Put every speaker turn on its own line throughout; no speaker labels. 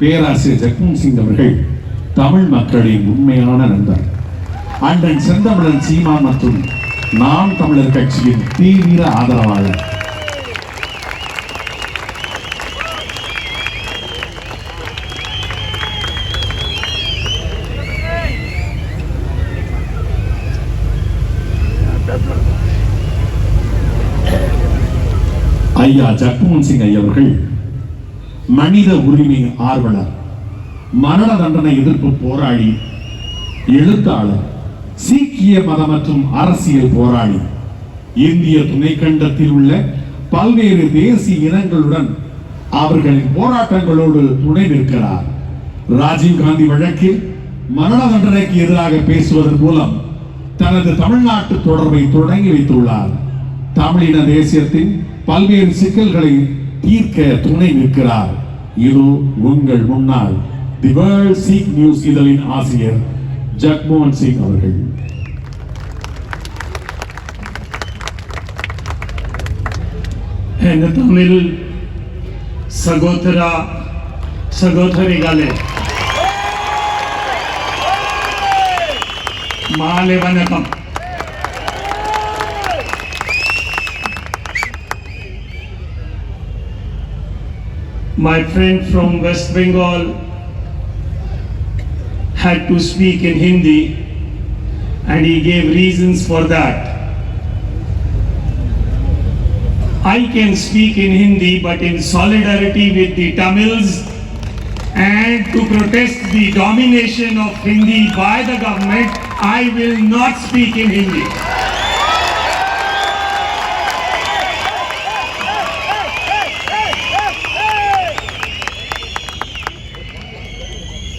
பேராசிரியர் ஜக்மோகன் சிங் அவர்கள் தமிழ் மக்களின் உண்மையான நண்பர். அண்ணன் செந்தமிழன் சீமான் மற்றும் நாம் தமிழர் கட்சியின் தீவிர ஆதரவாளர். ஐயா ஜக்மோகன் சிங் அவர்கள் மனித உரிமை ஆர்வலர், மரண தண்டனை எதிர்ப்பு போராளி, எழுத்தாளர், சீக்கிய மத மற்றும் அரசியல் போராளி, இந்திய துணைக்கண்டத்தில் உள்ள பல்வேறு தேசிய இனங்களுடன் அவர்களின் போராட்டங்களோடு துணை நிற்கிறார். ராஜீவ் காந்தி வழக்கில் மரண தண்டனைக்கு எதிராக பேசுவதன் மூலம் தனது தமிழ்நாட்டு தொடர்பை தொடங்கி வைத்துள்ளார். தமிழின தேசியத்தின் பல்வேறு சிக்கல்களை தீர்க்க துணை நிற்கிறார். இது உங்கள் முன்னாள் தி வேர்ல்ட் சீக் நியூஸ் இதழின் ஆசிரியர் ஜக்மோகன் சிங் அவர்கள்.
தமிழ் சகோதரா சகோதரிகளே, மாலை வணக்கம். My friend from West Bengal had to speak in Hindi and he gave reasons for that. I can speak in Hindi, but in solidarity with the Tamils and to protest the domination of Hindi by the government, I will not speak in Hindi.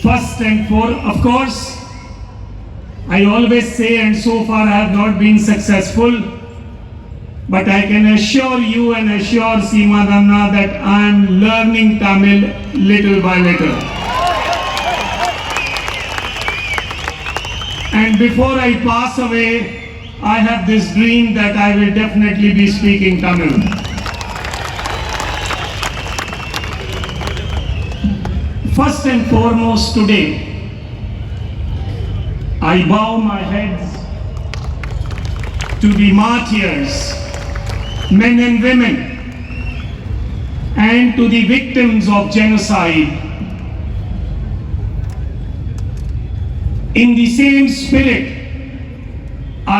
First and foremost, of course, I always say, and so far I have not been successful, but I can assure you and assure Seema Danna that I am learning Tamil little by little. And before I pass away, I have this dream that I will definitely be speaking Tamil. First and foremost today, I bow my heads to the martyrs, men and women, and to the victims of genocide. In the same spirit,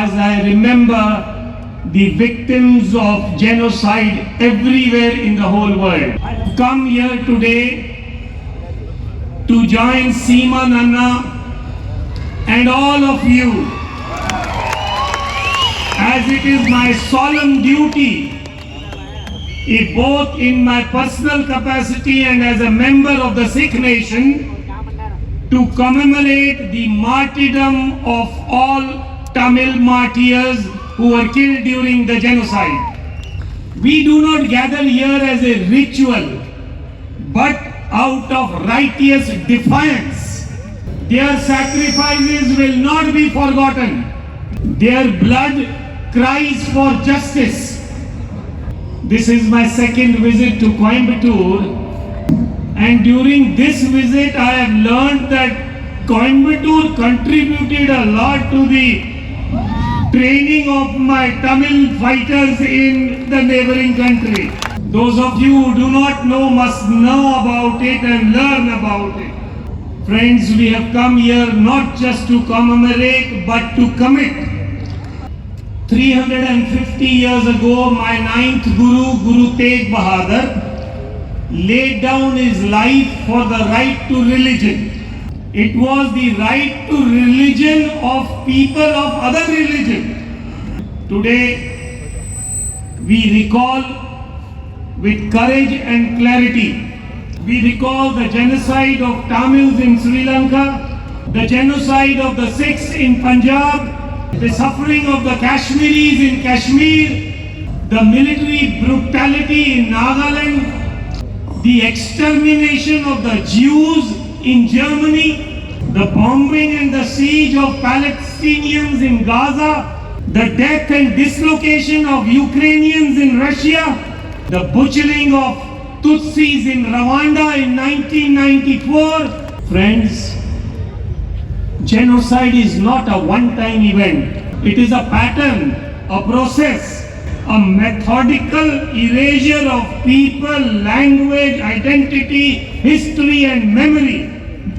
as I remember the victims of genocide everywhere in the whole world, I have come here today to join Seema Danna and all of you, as it is my solemn duty, both in my personal capacity and as a member of the Sikh nation, to commemorate the martyrdom of all Tamil martyrs who were killed during the genocide. We do not gather here as a ritual, but out of righteous defiance. Their sacrifices will not be forgotten. Their blood cries for justice. This is my second visit to Coimbatore, and during this visit I have learned that Coimbatore contributed a lot to the training of my Tamil fighters in the neighboring country. Those of you who do not know must know about it and learn about it. Friends, we have come here not just to commemorate but to commit. 350 years ago, my ninth Guru, Guru Tegh Bahadur, laid down his life for the right to religion. It was the right to religion of people of other religion. Today, we recall with courage and clarity. We recall the genocide of Tamils in Sri Lanka, the genocide of the Sikhs in Punjab, the suffering of the Kashmiris in Kashmir, the military brutality in Nagaland, the extermination of the Jews in Germany, the bombing and the siege of Palestinians in Gaza, the death and dislocation of Ukrainians in Russia, the butchering of Tutsis in Rwanda in 1994. Friends, genocide is not a one-time event. It is a pattern, a process, a methodical erasure of people, language, identity, history and memory.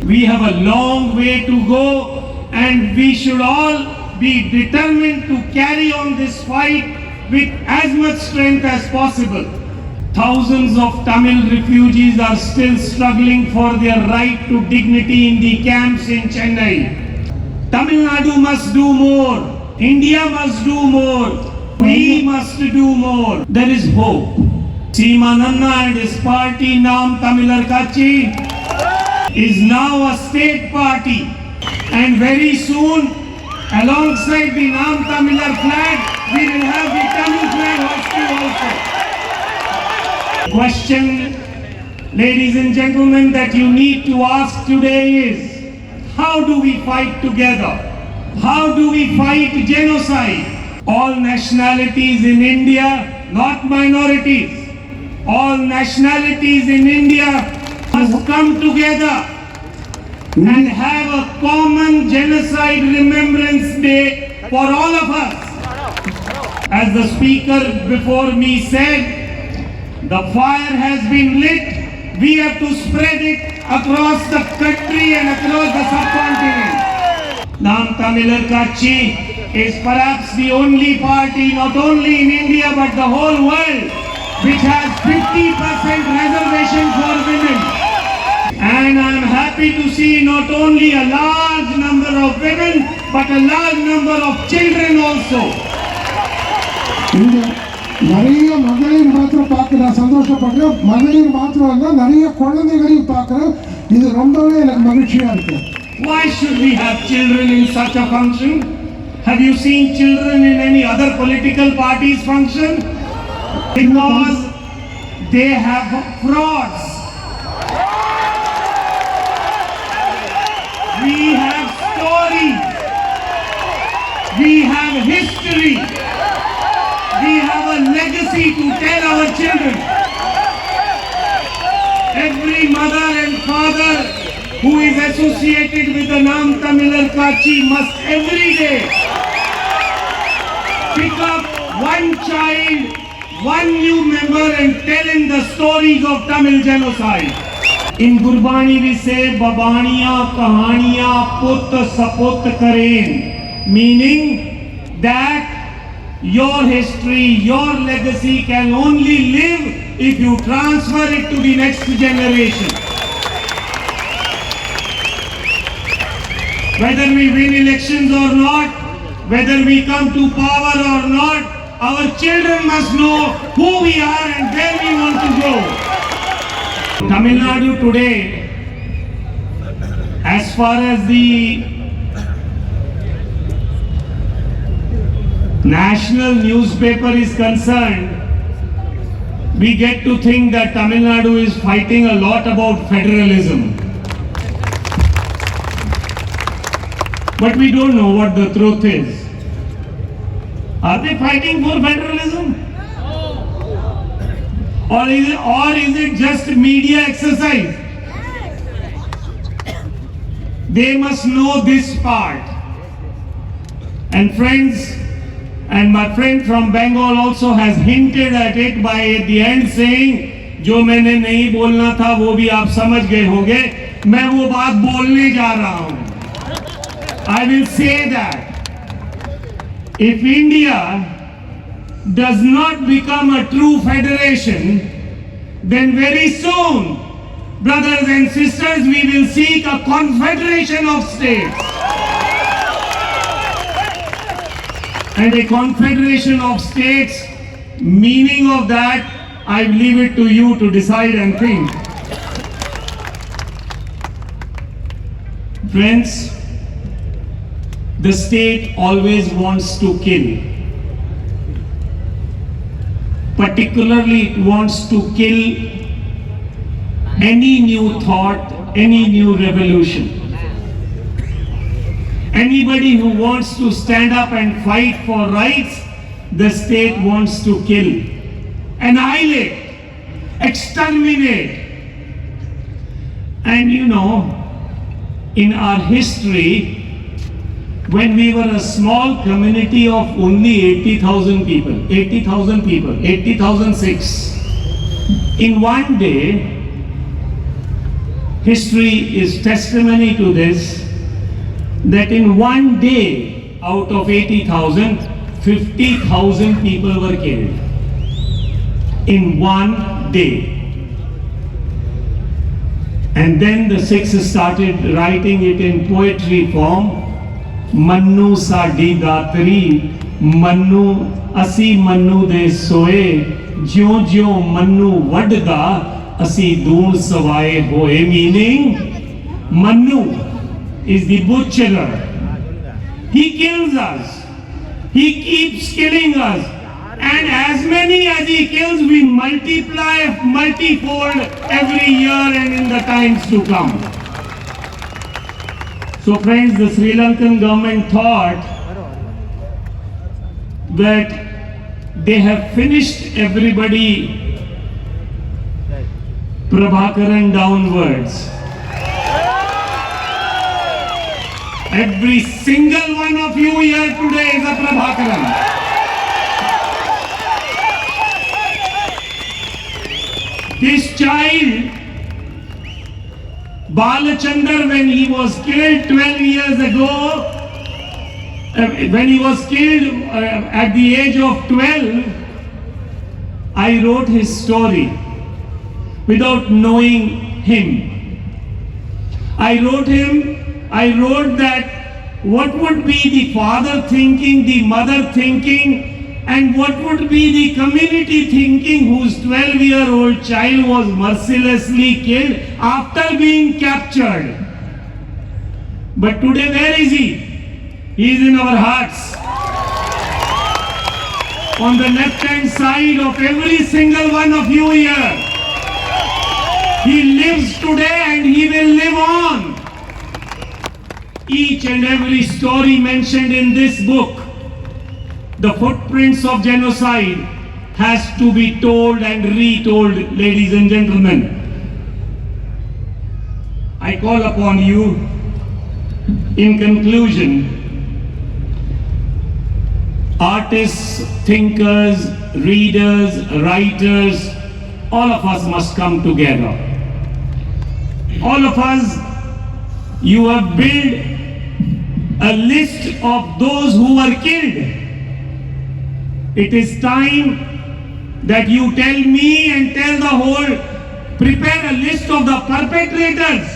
We have a long way to go and we should all be determined to carry on this fight with as much strength as possible. Thousands of Tamil refugees are still struggling for their right to dignity in the camps in Chennai. Tamil Nadu must do more. India must do more. We must do more. There is hope. Seemananna and his party Naam Tamilar Kachi is now a state party, and very soon alongside the Naam Tamilar flag we will have the Tamil flag hoisted also. Question, ladies and gentlemen, that you need to ask today is, how do we fight together? How do we fight genocide? All nationalities in India, not minorities, all nationalities in India must come together and have a common genocide remembrance day for all of us. As the speaker before me said, the fire has been lit. We have to spread it across the country and across the subcontinent. Naam Tamilar Kachi is perhaps the only party, not only in India but the whole world, which has 50% reservation for women. And I am happy to see not only a large number of women, but a large number of children also.
இங்க நிறைய மகளிர் மாத்திரம் பார்க்கிறேன், சந்தோஷப்படுறேன். மகளிர் மாத்திரம் இல்ல, நிறைய குழந்தைகளையும் பார்க்கிறேன். இது ரொம்பவே எனக்கு மகிழ்ச்சியா இருக்கு.
Why should we have children in such a function? Have you seen children in any other political party's function? Because they have frauds. We have stories. We have history. We have a legacy to tell our children. Every mother and father who is associated with the Naam Tamilar Kachi must every day pick up one child, one new member and tell him the stories of Tamil genocide. In Gurbani we say, Babaniya Kahaniya Put Saput Karen, meaning that your history, your legacy can only live if you transfer it to the next generation. Whether we win elections or not, whether we come to power or not, our children must know who we are and where we want to go. Tamil Nadu today, as far as the national newspaper is concerned, we get to think that Tamil Nadu is fighting a lot about federalism. But we don't know what the truth is. Are they fighting for federalism? Or is it just media exercise? They must know this part. And friends, and my friend from Bengal also has hinted at it by at the end saying, जो मैंने नहीं बोलना था वो भी आप समझ गए होंगे, मैं वो बात बोलने जा रहा हूँ. I will say that if India does not become a true federation, then very soon, brothers and sisters, we will seek a confederation of states. And a confederation of states, meaning of that, I leave it to you to decide and think. Friends, the state always wants to kill. Particularly, it wants to kill any new thought, any new revolution. Anybody who wants to stand up and fight for rights, the state wants to kill, annihilate, exterminate. And you know, in our history, when we were a small community of only 80,000 people, 80,006, in one day, history is testimony to this, that in one day, out of 80,000, 50,000 people were killed. In one day. And then the Sikhs started writing it in poetry form. Mannu saadi datri, Mannu asi Mannu de soe, jyo jyo Mannu vadda, asi doon savaye hoye. Meaning, Mannu is the butcherer. He kills us. He keeps killing us. And as many as he kills, we multiply multifold every year and in the times to come. So friends, the Sri Lankan government thought that they have finished everybody Prabhakaran downwards. Every single one of you here today is a Prabhakaran. This child, Balachandar, when he was killed 12 years ago, when he was killed at the age of 12, I wrote his story without knowing him. I wrote that what would be the father thinking, the mother thinking, and what would be the community thinking whose 12-year-old child was mercilessly killed after being captured. But today, where is he? He is in our hearts. On the left-hand side of every single one of you here. He lives today and he will live on. Each and every story mentioned in this book, the footprints of genocide, has to be told and retold, ladies and gentlemen. I call upon you, in conclusion, artists, thinkers, readers, writers, all of us must come together. All of us, you have built a list of those who were killed. It is time that you tell me and tell the whole, prepare a list of the perpetrators,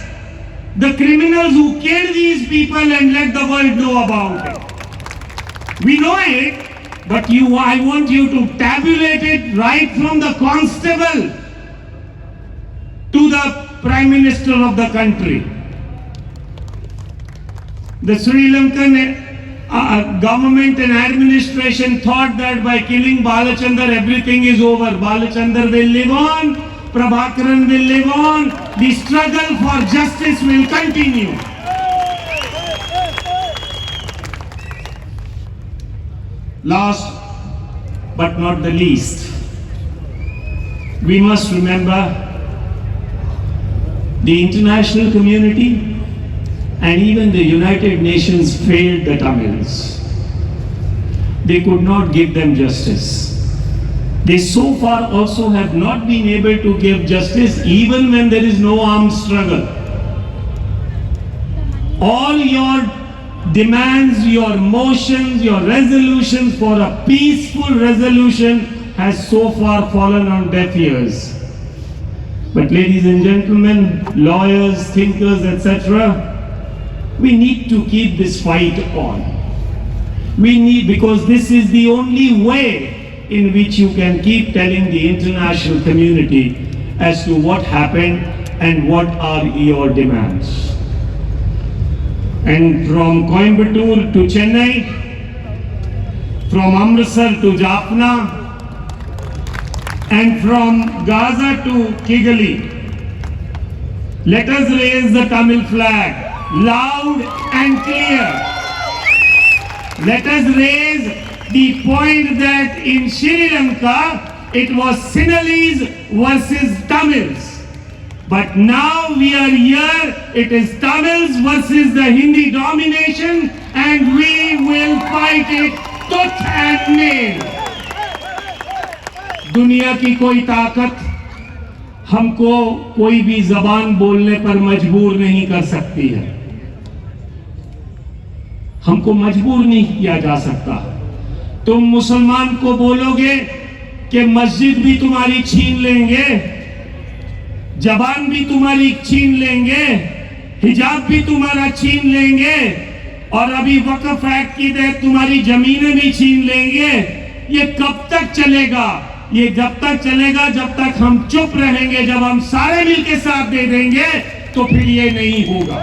the criminals who killed these people, and let the world know about it. We know it, but I want you to tabulate it right from the constable to the Prime Minister of the country. The Sri Lankan government and administration thought that by killing Balachandar everything is over. Balachandar will live on, Prabhakaran will live on, the struggle for justice will continue. Last but not the least, we must remember the international community and even the United Nations failed the Tamils. They could not give them justice. They so far also have not been able to give justice even when there is no armed struggle. All your demands, your motions, your resolutions for a peaceful resolution has so far fallen on deaf ears. But ladies and gentlemen, lawyers, thinkers, etc., we need to keep this fight on. We need, because this is the only way in which you can keep telling the international community as to what happened and what are your demands. And from Coimbatore to Chennai, from Amritsar to Jaffna, and from Gaza to Kigali, let us raise the Tamil flag loud and clear. Let us raise the point that in Sri Lanka, it was Sinhalese versus Tamils. But now we are here, it is Tamils versus the Hindi domination, and we will fight it tooth and nail. दुनिया की कोई ताकत हमको कोई भी जबान बोलने पर मजबूर नहीं कर सकती है, हमको मजबूर नहीं किया जा सकता। तुम मुसलमान को बोलोगे कि मस्जिद भी तुम्हारी छीन लेंगे, जबान भी तुम्हारी छीन लेंगे, हिजाब भी तुम्हारा छीन लेंगे, और अभी वक्फ एक्ट की तहत तुम्हारी जमीनें भी छीन लेंगे। ये कब तक चलेगा? ये जब तक चलेगा जब तक हम चुप रहेंगे। जब हम सारे मिलकर साथ दे देंगे तो फिर ये नहीं होगा।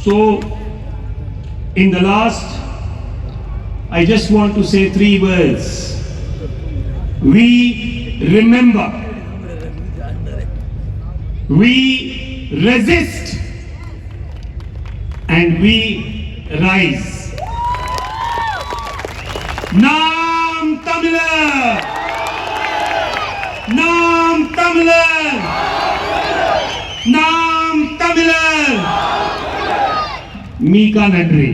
So, in the last, I just want to say 3 words. We remember, we resist, and we rise. Naam Tamil! Naam Tamil! Naam Tamil! Mika Nandri.